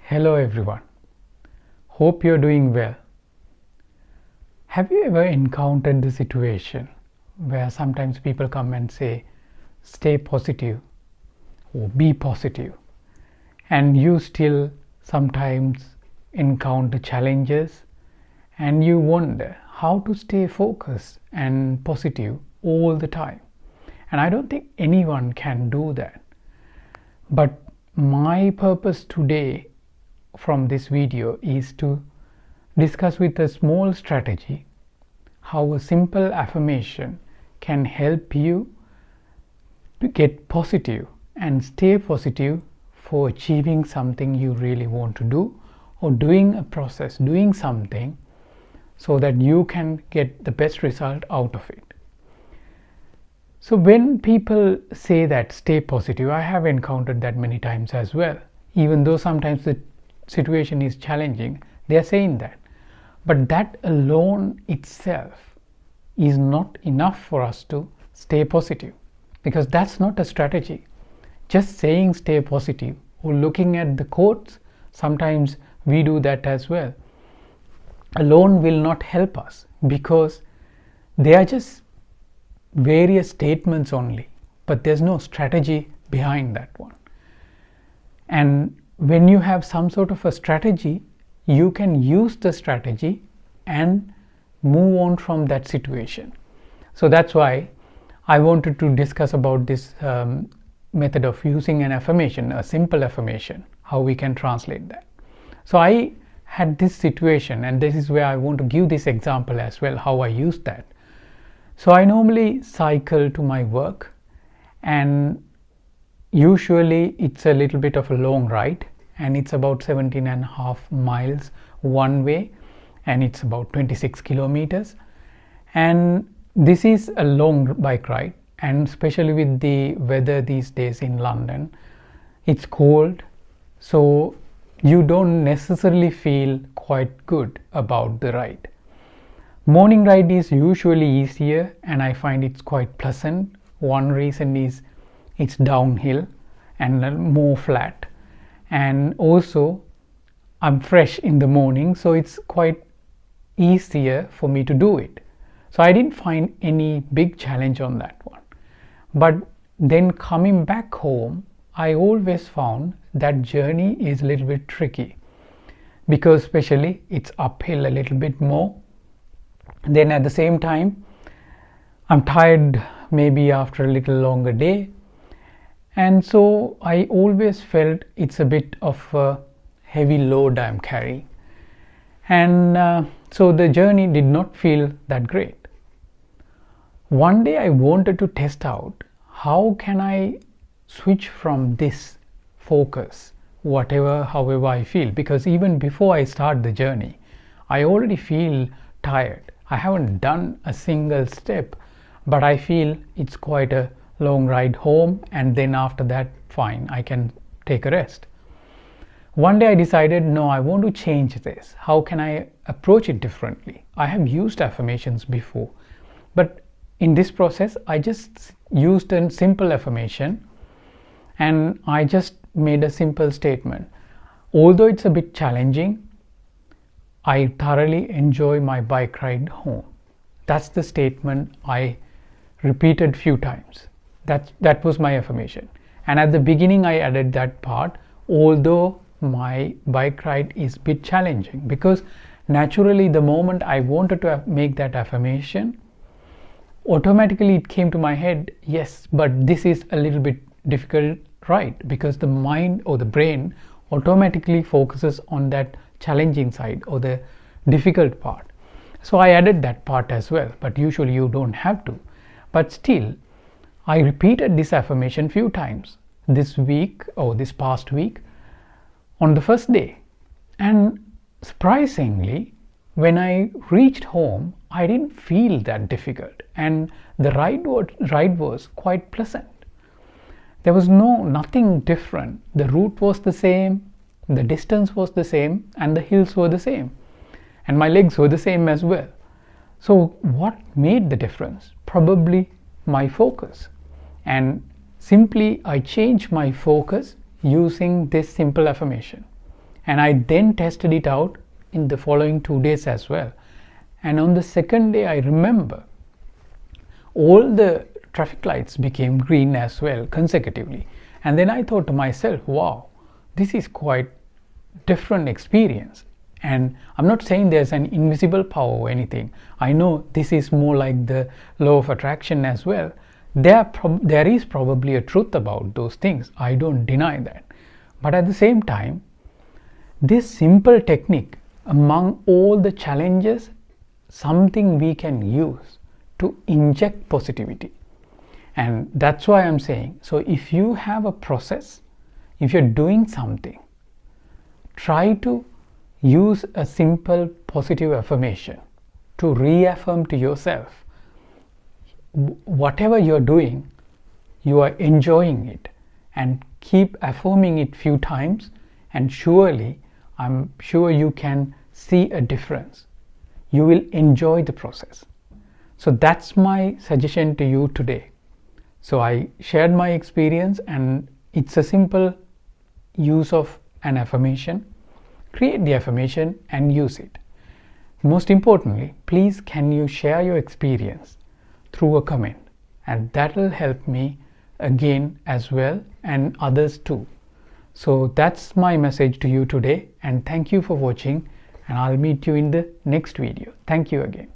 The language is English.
Hello everyone. Hope you're doing well. Have you ever encountered the situation where sometimes people come and say, stay positive or be positive, and you still sometimes encounter challenges and you wonder how to stay focused and positive all the time? And I don't think anyone can do that. But my purpose today from this video is to discuss with a small strategy how a simple affirmation can help you to get positive and stay positive for achieving something you really want to do, or doing a process, doing something so that you can get the best result out of it. So when people say that stay positive, I have encountered that many times as well. Even though sometimes the situation is challenging, they are saying that. But that alone itself is not enough for us to stay positive, because that's not a strategy. Just saying stay positive or looking at the quotes, sometimes we do that as well, alone will not help us, because they are just various statements only, but there's no strategy behind that one. And when you have some sort of a strategy, you can use the strategy and move on from that situation. So that's why I wanted to discuss about this method of using an affirmation, a simple affirmation, how we can translate that. So I had this situation, and this is where I want to give this example as well, how I use that. So I normally cycle to my work, and usually it's a little bit of a long ride, and it's about 17.5 miles one way, and it's about 26 kilometers. And this is a long bike ride, and especially with the weather these days in London, it's cold, so you don't necessarily feel quite good about the ride. Morning ride is usually easier, and I find it's quite pleasant. One reason is it's downhill and more flat, and also I'm fresh in the morning, so it's quite easier for me to do it. So I didn't find any big challenge on that one. But then coming back home, I always found that journey is a little bit tricky, because especially it's uphill a little bit more. Then at the same time, I'm tired maybe after a little longer day, and so I always felt it's a bit of a heavy load I'm carrying, and so the journey did not feel that great. One day I wanted to test out how can I switch from this focus, however I feel, because even before I start the journey, I already feel tired. I haven't done a single step, but I feel it's quite a long ride home, and then after that, fine, I can take a rest. One day I decided, no, I want to change this. How can I approach it differently? I have used affirmations before, but in this process, I just used a simple affirmation, and I just made a simple statement. Although it's a bit challenging, I thoroughly enjoy my bike ride home. That's the statement I repeated few times. That was my affirmation. And at the beginning I added that part, although my bike ride is a bit challenging, because naturally the moment I wanted to make that affirmation, automatically it came to my head, yes, but this is a little bit difficult ride, because the mind or the brain automatically focuses on that challenging side or the difficult part. So I added that part as well, but usually you don't have to. But still, I repeated this affirmation few times this week or this past week on the first day, and surprisingly, when I reached home, I didn't feel that difficult, and the ride was quite pleasant. There was nothing different. The route was the same, the distance was the same, and the hills were the same, and my legs were the same as well. So what made the difference? Probably my focus. And simply I changed my focus using this simple affirmation, and I then tested it out in the following 2 days as well. And on the second day, I remember all the traffic lights became green as well consecutively. And then I thought to myself, wow, this is quite different experience. And I'm not saying there's an invisible power or anything. I know this is more like the law of attraction as well. There is probably a truth about those things. I don't deny that. But at the same time, this simple technique, among all the challenges, something we can use to inject positivity. And that's why I'm saying, so if you have a process, if you're doing something, try to use a simple positive affirmation to reaffirm to yourself whatever you're doing, you are enjoying it, and keep affirming it few times, and surely I'm sure you can see a difference. You will enjoy the process. So that's my suggestion to you today. So I shared my experience, and it's a simple use of an affirmation. Create the affirmation and use it. Most importantly, please can you share your experience through a comment, and that will help me again as well, and others too. So that's my message to you today, and thank you for watching, and I'll meet you in the next video. Thank you again.